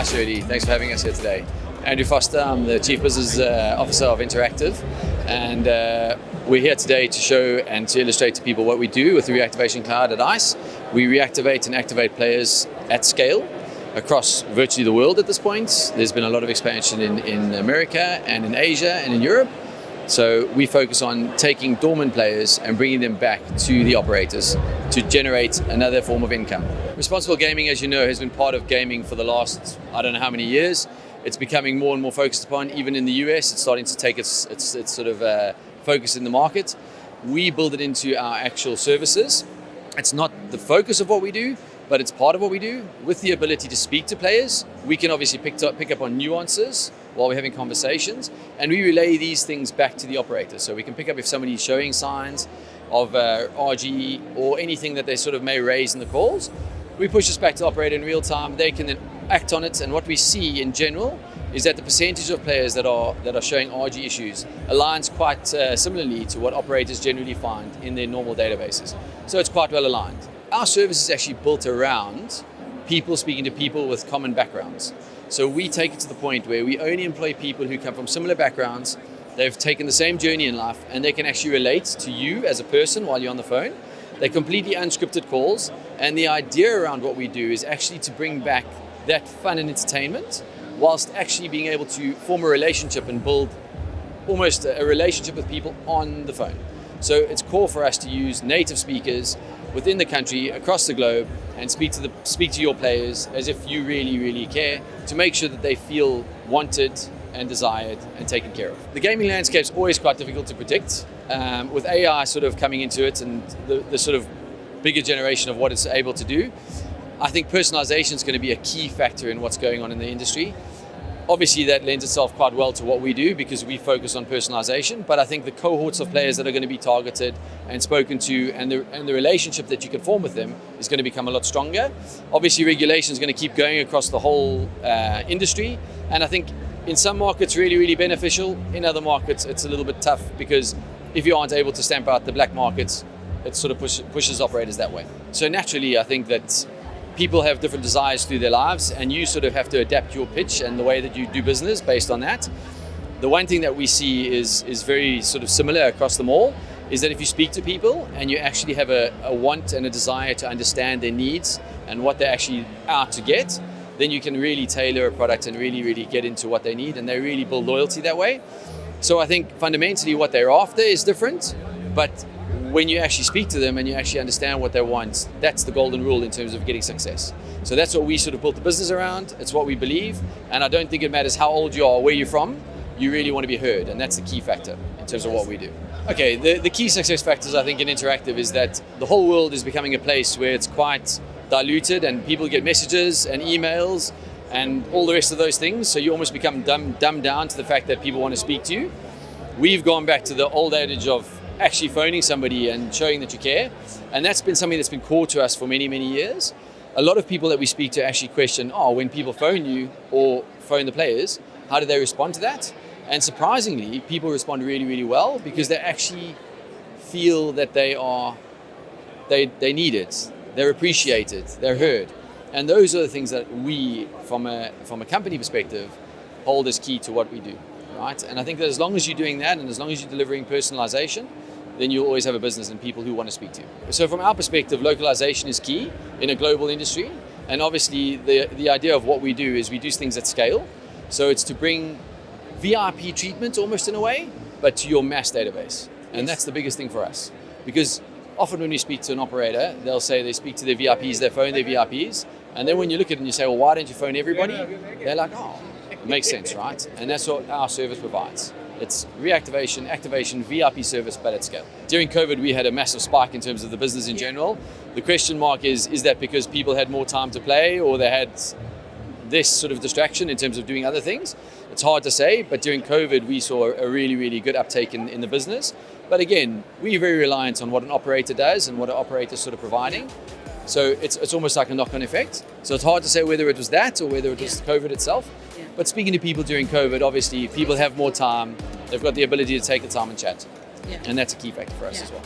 Hi Shirley, thanks for having us here today. Andrew Foster, I'm the Chief Business Officer of Enteractive, and we're here today to show and to illustrate to people what we do with the Reactivation Cloud at ICE. We reactivate and activate players at scale across virtually the world at this point. There's been a lot of expansion in America and in Asia and in Europe. So we focus on taking dormant players and bringing them back to the operators to generate another form of income. Responsible gaming, as you know, has been part of gaming for the last, I don't know how many years. It's becoming more and more focused upon. Even in the US, it's starting to take its sort of focus in the market. We build it into our actual services. It's not the focus of what we do, but it's part of what we do. With the ability to speak to players, we can obviously pick up on nuances while we're having conversations, and we relay these things back to the operator. So we can pick up if somebody's showing signs of RG or anything that they sort of may raise in the calls. We push this back to the operator in real time. They can then act on it, and what we see in general is that the percentage of players that are showing RG issues aligns quite similarly to what operators generally find in their normal databases. So it's quite well aligned. Our service is actually built around people speaking to people with common backgrounds. So we take it to the point where we only employ people who come from similar backgrounds. They've taken the same journey in life, and they can actually relate to you as a person while you're on the phone. They're completely unscripted calls, and the idea around what we do is actually to bring back that fun and entertainment whilst actually being able to form a relationship and build almost a relationship with people on the phone. So it's core for us to use native speakers within the country, across the globe, and speak to your players as if you really, really care, to make sure that they feel wanted and desired and taken care of. The gaming landscape is always quite difficult to predict. With AI sort of coming into it and the sort of bigger generation of what it's able to do, I think personalization is going to be a key factor in what's going on in the industry. Obviously, that lends itself quite well to what we do because we focus on personalization, but I think the cohorts of players that are going to be targeted and spoken to and the relationship that you can form with them is going to become a lot stronger. Obviously, regulation is going to keep going across the whole industry, and I think in some markets really, really beneficial. In other markets, it's a little bit tough because if you aren't able to stamp out the black markets, it sort of pushes operators that way. So naturally, I think that people have different desires through their lives, and you sort of have to adapt your pitch and the way that you do business based on that. The one thing that we see is very sort of similar across them all, is that if you speak to people and you actually have a want and a desire to understand their needs and what they're actually out to get, then you can really tailor a product and really, really get into what they need, and they really build loyalty that way. So I think fundamentally what they're after is different, but when you actually speak to them and you actually understand what they want, that's the golden rule in terms of getting success. So that's what we sort of built the business around. It's what we believe, and I don't think it matters how old you are or where you're from. You really want to be heard, and that's the key factor in terms of what we do. Okay, the key success factors I think in Interactive is that the whole world is becoming a place where it's quite diluted and people get messages and emails and all the rest of those things, so you almost become dumbed down to the fact that people want to speak to you. We've gone back to the old adage of actually phoning somebody and showing that you care, and that's been something that's been core to us for many, many years. A lot of people that we speak to actually question, when people phone you or phone the players, how do they respond to that? And surprisingly, people respond really, really well because they actually feel that they need it, they're appreciated, they're heard. And those are the things that we, from a company perspective, hold as key to what we do, right? And I think that as long as you're doing that and as long as you're delivering personalization, then you'll always have a business and people who want to speak to you. So from our perspective, localization is key in a global industry. And obviously the idea of what we do is we do things at scale. So it's to bring VIP treatment almost in a way, but to your mass database. And that's the biggest thing for us. Because often when we speak to an operator, they'll say they speak to their VIPs, they phone their VIPs. And then when you look at it and you say, well, why don't you phone everybody? They're like, it makes sense, right? And that's what our service provides. It's reactivation, activation, VIP service, but at scale. During COVID, we had a massive spike in terms of the business in general. The question mark is that because people had more time to play or they had this sort of distraction in terms of doing other things? It's hard to say, but during COVID, we saw a really, really good uptake in the business. But again, we're very reliant on what an operator does and what an operator is sort of providing. So it's almost like a knock-on effect. So it's hard to say whether it was that or whether it was COVID itself. But speaking to people during COVID, obviously people have more time. They've got the ability to take the time and chat. And that's a key factor for us as well.